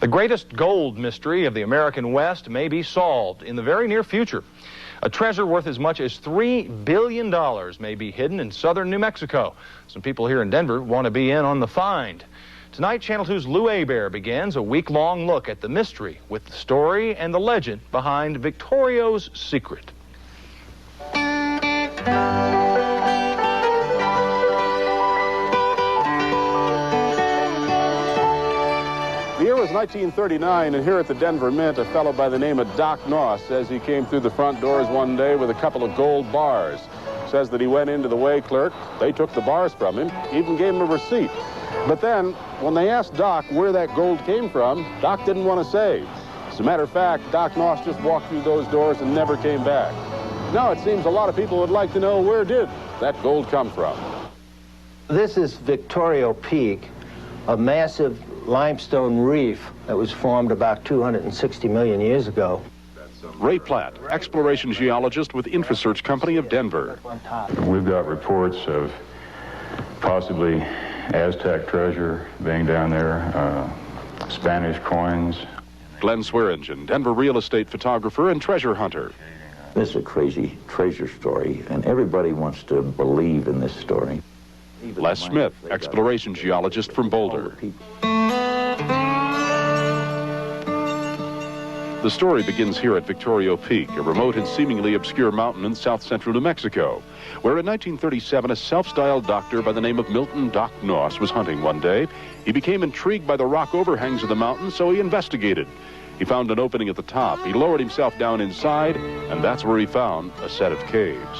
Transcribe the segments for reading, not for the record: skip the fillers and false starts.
The greatest gold mystery of the American West may be solved in the very near future. A treasure worth as much as $3 billion may be hidden in southern New Mexico. Some people here in Denver want to be in on the find. Tonight, Channel 2's Lou Hebert begins a week-long look at the mystery with the story and the legend behind Victorio's secret. The year was 1939, and here at the Denver Mint, a fellow by the name of Doc Noss says he came through the front doors one day with a couple of gold bars. Says that he went into the weigh clerk, they took the bars from him, even gave him a receipt. But then, when they asked Doc where that gold came from, Doc didn't want to say. As a matter of fact, Doc Noss just walked through those doors and never came back. Now it seems a lot of people would like to know, where did that gold come from? This is Victorio Peak, a massive limestone reef that was formed about 260 million years ago. Ray Platt, exploration geologist with Infrasearch Company of Denver. We've got reports of possibly Aztec treasure being down there, Spanish coins. Glenn Swearingen, Denver real estate photographer and treasure hunter. This is a crazy treasure story, and everybody wants to believe in this story. Les Smith, exploration geologist from Boulder. The story begins here at Victorio Peak, a remote and seemingly obscure mountain in south-central New Mexico, where in 1937 a self-styled doctor by the name of Milton Doc Noss was hunting one day. He became intrigued by the rock overhangs of the mountain, so he investigated. He found an opening at the top. He lowered himself down inside, and that's where he found a set of caves.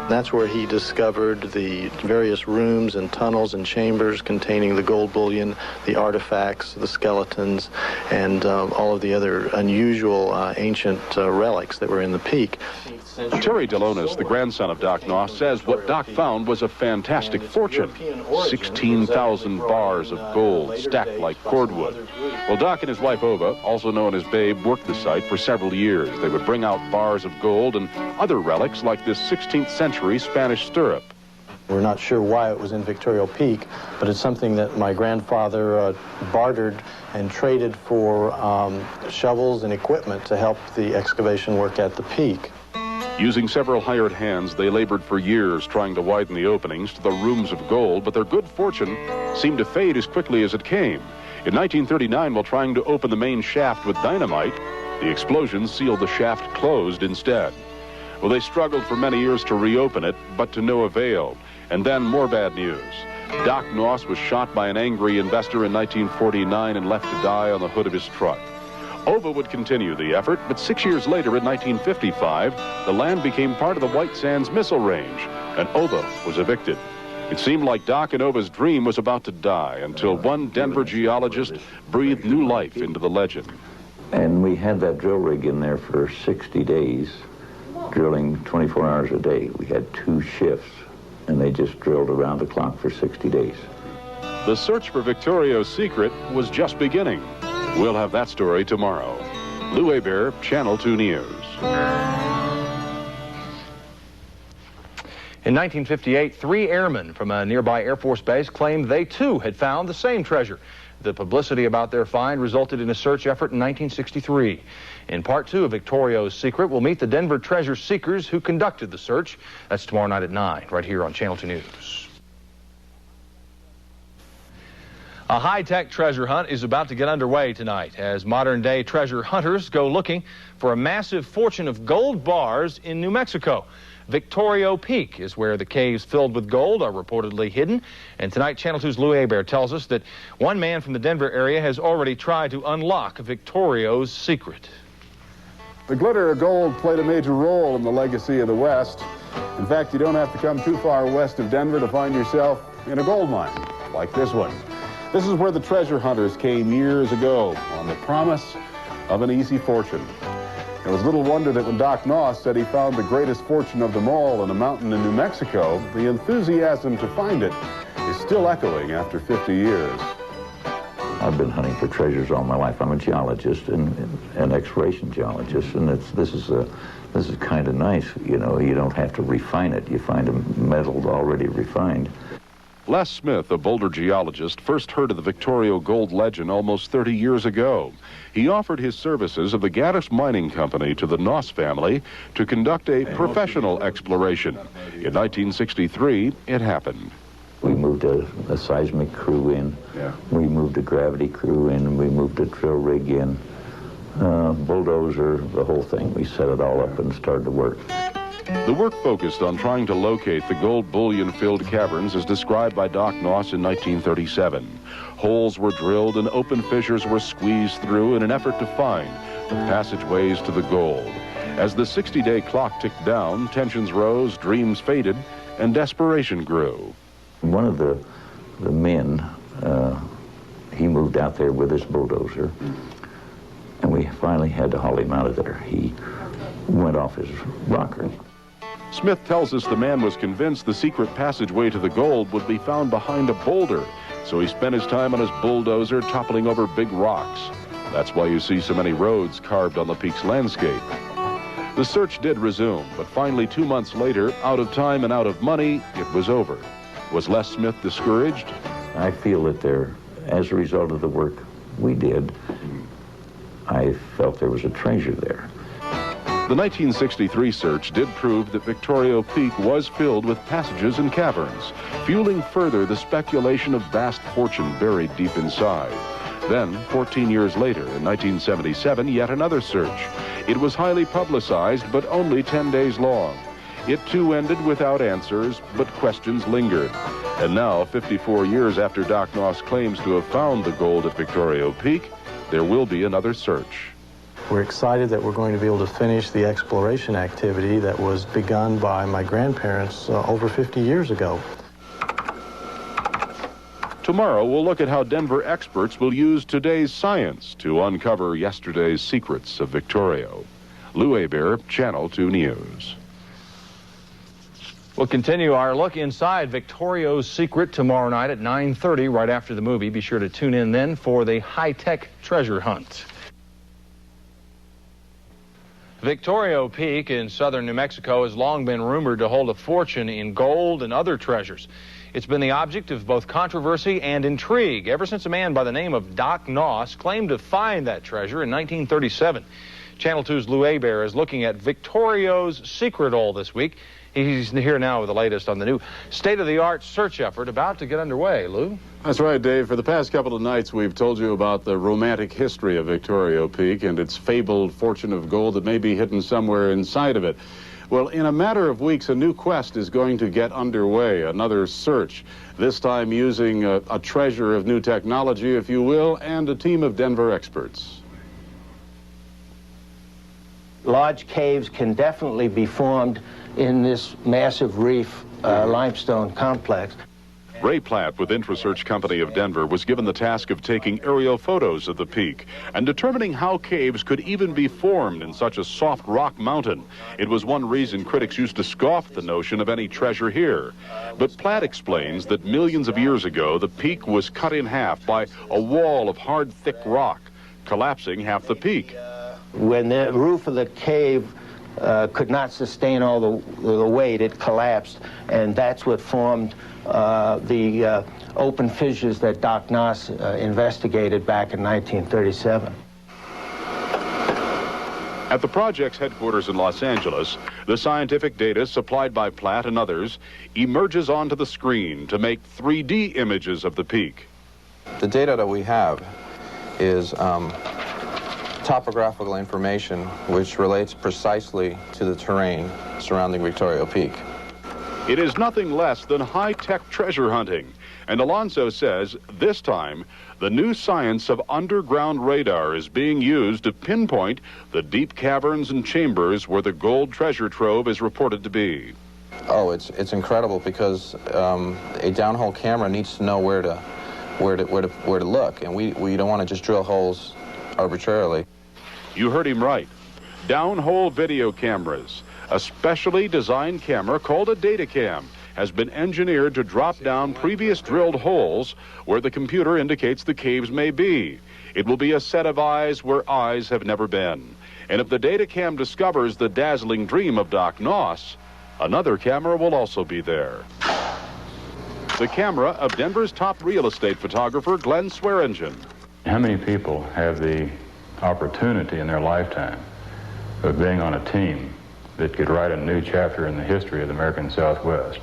That's where he discovered the various rooms and tunnels and chambers containing the gold bullion, the artifacts, the skeletons, and all of the other unusual ancient relics that were in the peak. Terry Delonis, the grandson of Doc Noss, says what Doc found was a fantastic fortune. 16,000 bars of gold stacked like cordwood. Well, Doc and his wife Ova, also known as Babe, worked the site for several years. They would bring out bars of gold and other relics like this 16th century Spanish stirrup. We're not sure why it was in Victorio Peak, but it's something that my grandfather bartered and traded for shovels and equipment to help the excavation work at the peak. Using several hired hands, they labored for years trying to widen the openings to the rooms of gold, but their good fortune seemed to fade as quickly as it came. In 1939, while trying to open the main shaft with dynamite, the explosion sealed the shaft closed instead. Well, they struggled for many years to reopen it, but to no avail. And then more bad news. Doc Noss was shot by an angry investor in 1949 and left to die on the hood of his truck. Ova would continue the effort, but 6 years later, in 1955, the land became part of the White Sands Missile Range, and Ova was evicted. It seemed like Doc and Ova's dream was about to die until one Denver geologist breathed new life into the legend. And we had that drill rig in there for 60 days, drilling 24 hours a day. We had 2 shifts, and they just drilled around the clock for 60 days. The search for Victorio's secret was just beginning. We'll have that story tomorrow. Lou Hebert, Channel 2 News. In 1958, 3 airmen from a nearby Air Force base claimed they too had found the same treasure. The publicity about their find resulted in a search effort in 1963. In part 2 of Victorio's secret, we'll meet the Denver treasure seekers who conducted the search. That's tomorrow night at 9, right here on Channel 2 News. A high-tech treasure hunt is about to get underway tonight as modern-day treasure hunters go looking for a massive fortune of gold bars in New Mexico. Victorio Peak is where the caves filled with gold are reportedly hidden. And tonight, Channel 2's Lou Hebert tells us that one man from the Denver area has already tried to unlock Victorio's secret. The glitter of gold played a major role in the legacy of the West. In fact, you don't have to come too far west of Denver to find yourself in a gold mine like this one. This is where the treasure hunters came years ago on the promise of an easy fortune. It was little wonder that when Doc Noss said he found the greatest fortune of them all in a mountain in New Mexico, the enthusiasm to find it is still echoing after 50 years. I've been hunting for treasures all my life. I'm a geologist and an exploration geologist, and this is kind of nice. You know, you don't have to refine it. You find a metal already refined. Les Smith, a Boulder geologist, first heard of the Victorio Gold legend almost 30 years ago. He offered his services of the Gaddis Mining Company to the Noss family to conduct a professional exploration. In 1963, it happened. We moved a seismic crew in. Yeah. We moved a gravity crew in. We moved a drill rig in. Bulldozer, the whole thing. We set it all up and started to work. The work focused on trying to locate the gold bullion-filled caverns as described by Doc Noss in 1937. Holes were drilled and open fissures were squeezed through in an effort to find the passageways to the gold. As the 60-day clock ticked down, tensions rose, dreams faded, and desperation grew. One of the men, he moved out there with his bulldozer, and we finally had to haul him out of there. He went off his rocker. Smith tells us the man was convinced the secret passageway to the gold would be found behind a boulder, so he spent his time on his bulldozer toppling over big rocks. That's why you see so many roads carved on the peak's landscape. The search did resume, but finally 2 months later, out of time and out of money, it was over. Was Les Smith discouraged? I feel that as a result of the work we did, I felt there was a treasure there. The 1963 search did prove that Victorio Peak was filled with passages and caverns, fueling further the speculation of vast fortune buried deep inside. Then, 14 years later, in 1977, yet another search. It was highly publicized, but only 10 days long. It too ended without answers, but questions lingered. And now, 54 years after Doc Noss claims to have found the gold at Victorio Peak, there will be another search. We're excited that we're going to be able to finish the exploration activity that was begun by my grandparents over 50 years ago. Tomorrow, we'll look at how Denver experts will use today's science to uncover yesterday's secrets of Victorio. Lou Hebert, Channel 2 News. We'll continue our look inside Victorio's secret tomorrow night at 9:30, right after the movie. Be sure to tune in then for the high-tech treasure hunt. Victorio Peak in southern New Mexico has long been rumored to hold a fortune in gold and other treasures. It's been the object of both controversy and intrigue ever since a man by the name of Doc Noss claimed to find that treasure in 1937. Channel 2's Lou Hebert is looking at Victorio's secret hole this week. He's here now with the latest on the new state-of-the-art search effort about to get underway. Lou? That's right, Dave. For the past couple of nights, we've told you about the romantic history of Victorio Peak and its fabled fortune of gold that may be hidden somewhere inside of it. Well, in a matter of weeks, a new quest is going to get underway, another search, this time using a treasure of new technology, if you will, and a team of Denver experts. Large caves can definitely be formed in this massive reef limestone complex. Ray Platt with IntraSearch Company of Denver was given the task of taking aerial photos of the peak and determining how caves could even be formed in such a soft rock mountain. It was one reason critics used to scoff the notion of any treasure here. But Platt explains that millions of years ago, the peak was cut in half by a wall of hard, thick rock, collapsing half the peak. When the roof of the cave could not sustain all the weight, it collapsed, and that's what formed the open fissures that Doc Noss investigated back in 1937. At the project's headquarters in Los Angeles, the scientific data supplied by Platt and others emerges onto the screen to make 3D images of the peak. The data that we have is topographical information which relates precisely to the terrain surrounding Victorio Peak. It is nothing less than high-tech treasure hunting, and Alonso says this time the new science of underground radar is being used to pinpoint the deep caverns and chambers where the gold treasure trove is reported to be. Oh, it's incredible because a downhole camera needs to know where to look, and we don't want to just drill holes arbitrarily. You heard him right. Downhole video cameras. A specially designed camera called a datacam has been engineered to drop down previous drilled holes where the computer indicates the caves may be. It will be a set of eyes where eyes have never been. And if the datacam discovers the dazzling dream of Doc Noss, another camera will also be there. the camera of Denver's top real estate photographer, Glenn Swearingen. How many people have the opportunity in their lifetime of being on a team that could write a new chapter in the history of the American Southwest?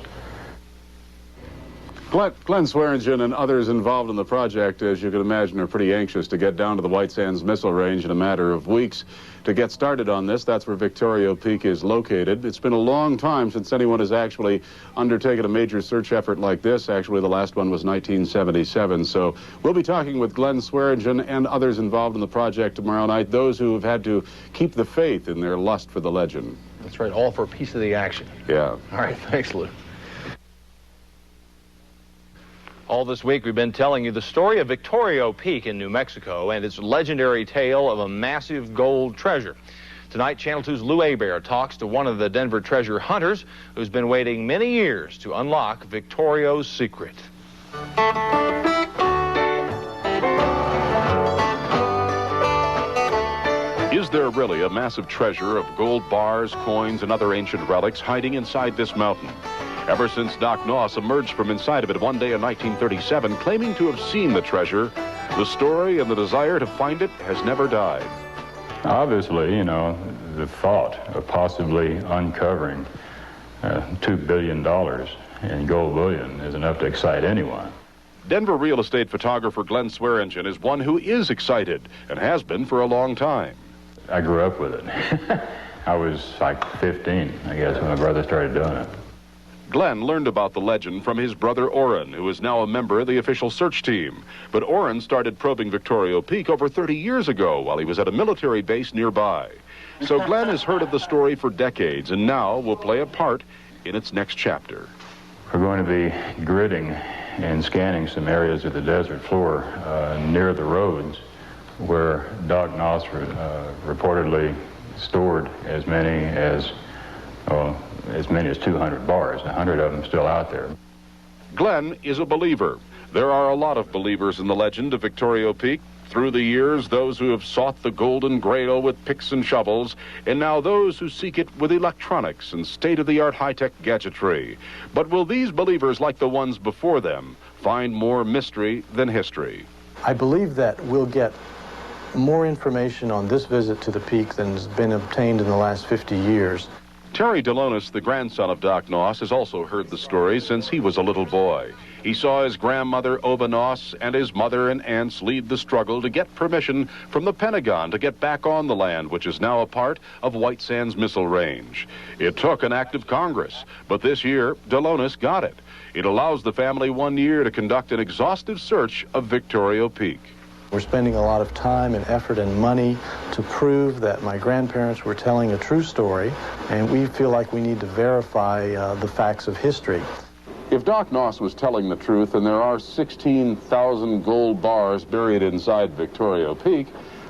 Glenn Swearingen and others involved in the project, as you can imagine, are pretty anxious to get down to the White Sands Missile Range in a matter of weeks to get started on this. That's where Victorio Peak is located. It's been a long time since anyone has actually undertaken a major search effort like this. Actually, the last one was 1977. So we'll be talking with Glenn Swearingen and others involved in the project tomorrow night, those who have had to keep the faith in their lust for the legend. That's right, all for a piece of the action. Yeah. All right, thanks, Lou. All this week, we've been telling you the story of Victorio Peak in New Mexico and its legendary tale of a massive gold treasure. Tonight, Channel 2's Lou Hebert talks to one of the Denver treasure hunters who's been waiting many years to unlock Victorio's secret. Is there really a massive treasure of gold bars, coins, and other ancient relics hiding inside this mountain? Ever since Doc Noss emerged from inside of it one day in 1937, claiming to have seen the treasure, the story and the desire to find it has never died. Obviously, you know, the thought of possibly uncovering $2 billion in gold bullion is enough to excite anyone. Denver real estate photographer Glenn Swearingen is one who is excited and has been for a long time. I grew up with it. I was like 15, I guess, when my brother started doing it. Glenn learned about the legend from his brother Orrin, who is now a member of the official search team. But Orrin started probing Victorio Peak over 30 years ago while he was at a military base nearby. So Glenn has heard of the story for decades and now will play a part in its next chapter. We're going to be gridding and scanning some areas of the desert floor near the roads where Doc Noss reportedly stored as many as 200 bars, 100 of them still out there. Glenn is a believer. There are a lot of believers in the legend of Victorio Peak. Through the years, those who have sought the golden grail with picks and shovels, and now those who seek it with electronics and state-of-the-art high-tech gadgetry. But will these believers, like the ones before them, find more mystery than history? I believe that we'll get more information on this visit to the peak than has been obtained in the last 50 years. Terry Delonis, the grandson of Doc Noss, has also heard the story since he was a little boy. He saw his grandmother, Oba Noss, and his mother and aunts lead the struggle to get permission from the Pentagon to get back on the land, which is now a part of White Sands Missile Range. It took an act of Congress, but this year, Delonis got it. It allows the family 1 year to conduct an exhaustive search of Victorio Peak. We're spending a lot of time and effort and money to prove that my grandparents were telling a true story, and we feel like we need to verify the facts of history. If Doc Noss was telling the truth, and there are 16,000 gold bars buried inside Victorio Peak,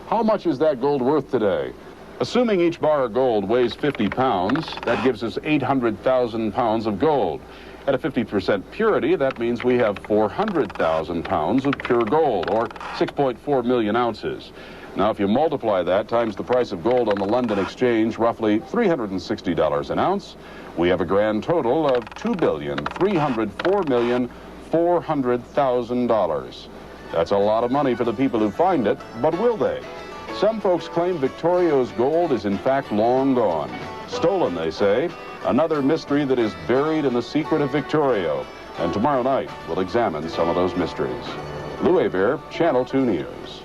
how much is that gold worth today? Assuming each bar of gold weighs 50 pounds, that gives us 800,000 pounds of gold. At a 50% purity, that means we have 400,000 pounds of pure gold, or 6.4 million ounces. Now, if you multiply that times the price of gold on the London Exchange, roughly $360 an ounce, we have a grand total of $2,304,400,000. That's a lot of money for the people who find it, but will they? Some folks claim Victorio's gold is in fact long gone. Stolen, they say. Another mystery that is buried in the secret of Victorio. And tomorrow night, we'll examine some of those mysteries. Lou Hebert, Channel 2 News.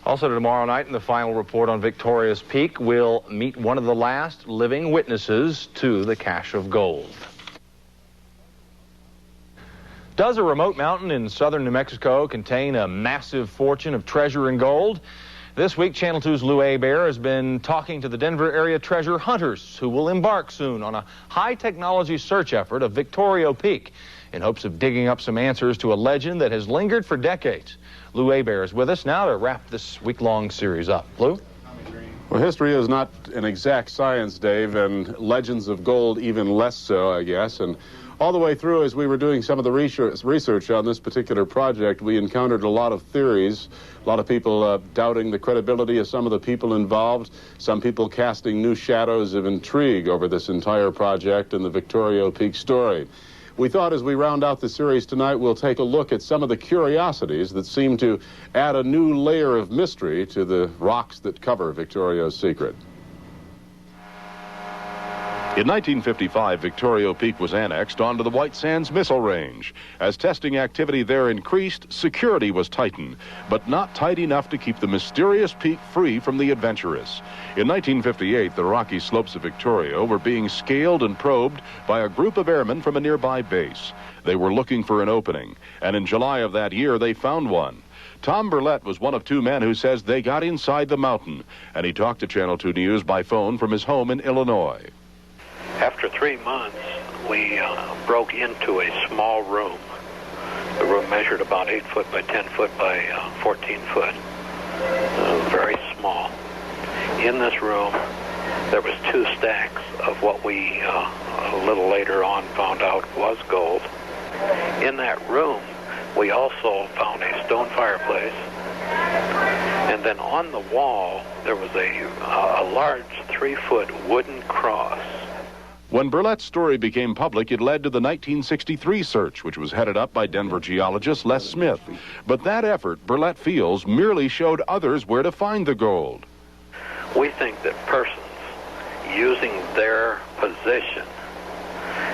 Also tomorrow night in the final report on Victoria's Peak, we'll meet one of the last living witnesses to the cache of gold. Does a remote mountain in southern New Mexico contain a massive fortune of treasure and gold? This week, Channel 2's Lou Hebert has been talking to the Denver area treasure hunters who will embark soon on a high-technology search effort of Victorio Peak in hopes of digging up some answers to a legend that has lingered for decades. Lou Hebert is with us now to wrap this week-long series up. Lou? Well, history is not an exact science, Dave, and legends of gold even less so, I guess. And all the way through, as we were doing some of the research on this particular project, we encountered a lot of theories, a lot of people doubting the credibility of some of the people involved, some people casting new shadows of intrigue over this entire project and the Victorio Peak story. we thought as we round out the series tonight, we'll take a look at some of the curiosities that seem to add a new layer of mystery to the rocks that cover Victorio's secret. In 1955, Victorio Peak was annexed onto the White Sands Missile Range. As testing activity there increased, security was tightened, but not tight enough to keep the mysterious peak free from the adventurous. In 1958, the rocky slopes of Victorio were being scaled and probed by a group of airmen from a nearby base. They were looking for an opening, and in July of that year, they found one. Tom Burlett was one of two men who says they got inside the mountain, and he talked to Channel 2 News by phone from his home in Illinois. After 3 months, we broke into a small room. The room measured about 8 foot by 10 foot by 14 foot. Very small. In this room, there was 2 stacks of what we a little later on found out was gold. In that room, we also found a stone fireplace. And then on the wall, there was a large 3-foot wooden cross. When Burlett's story became public, it led to the 1963 search, which was headed up by Denver geologist Les Smith. But that effort, Burlett feels, merely showed others where to find the gold. We think that persons using their position,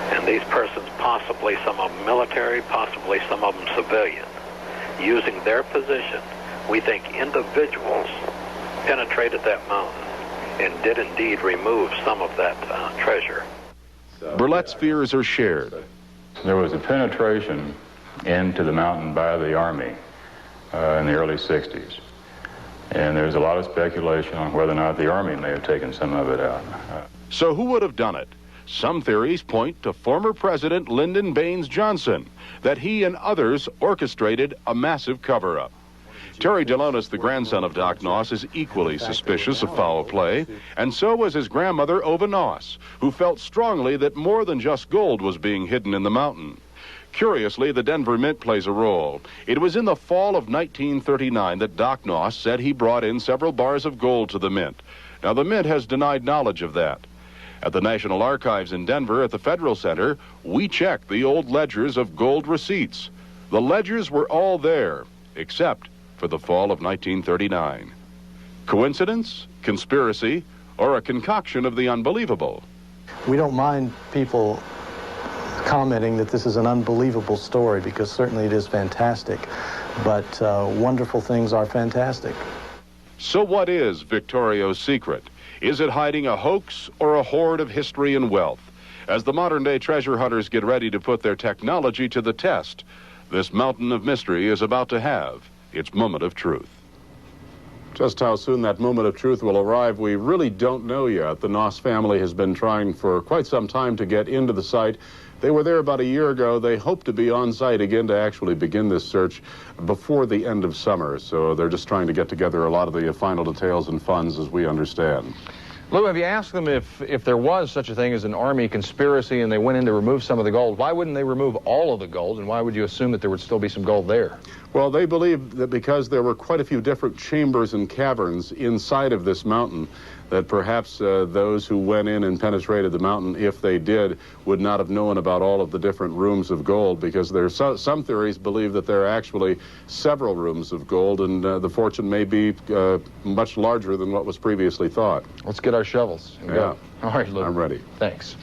and these persons possibly some of them military, possibly some of them civilian, using their position, we think individuals penetrated that mountain and did indeed remove some of that treasure. Burlett's fears are shared. There was a penetration into the mountain by the Army in the early 60s. And there's a lot of speculation on whether or not the Army may have taken some of it out. So who would have done it? Some theories point to former President Lyndon Baines Johnson, that he and others orchestrated a massive cover-up. Terry Delonis, the grandson of Doc Noss, is equally suspicious of foul play, and so was his grandmother, Ova Noss, who felt strongly that more than just gold was being hidden in the mountain. Curiously, the Denver Mint plays a role. It was in the fall of 1939 that Doc Noss said he brought in several bars of gold to the Mint. Now, the Mint has denied knowledge of that. At the National Archives in Denver at the Federal Center, we checked the old ledgers of gold receipts. The ledgers were all there, except for the fall of 1939. Coincidence, conspiracy, or a concoction of the unbelievable? We don't mind people commenting that this is an unbelievable story, because certainly it is fantastic, but wonderful things are fantastic. So what is Victorio's secret? Is it hiding a hoax or a hoard of history and wealth? As the modern-day treasure hunters get ready to put their technology to the test, this mountain of mystery is about to have its moment of truth. Just how soon that moment of truth will arrive, we really don't know yet. The Noss family has been trying for quite some time to get into the site. They were there about a year ago. They hope to be on site again to actually begin this search before the end of summer. So they're just trying to get together a lot of the final details and funds, as we understand. Lou, have you asked them if there was such a thing as an Army conspiracy and they went in to remove some of the gold, why wouldn't they remove all of the gold, and why would you assume that there would still be some gold there? Well, they believe that because there were quite a few different chambers and caverns inside of this mountain, that perhaps those who went in and penetrated the mountain, if they did, would not have known about all of the different rooms of gold, because there's some theories believe that there are actually several rooms of gold, and the fortune may be much larger than what was previously thought. Let's get our shovels and go. All right, Lou. I'm ready. Thanks.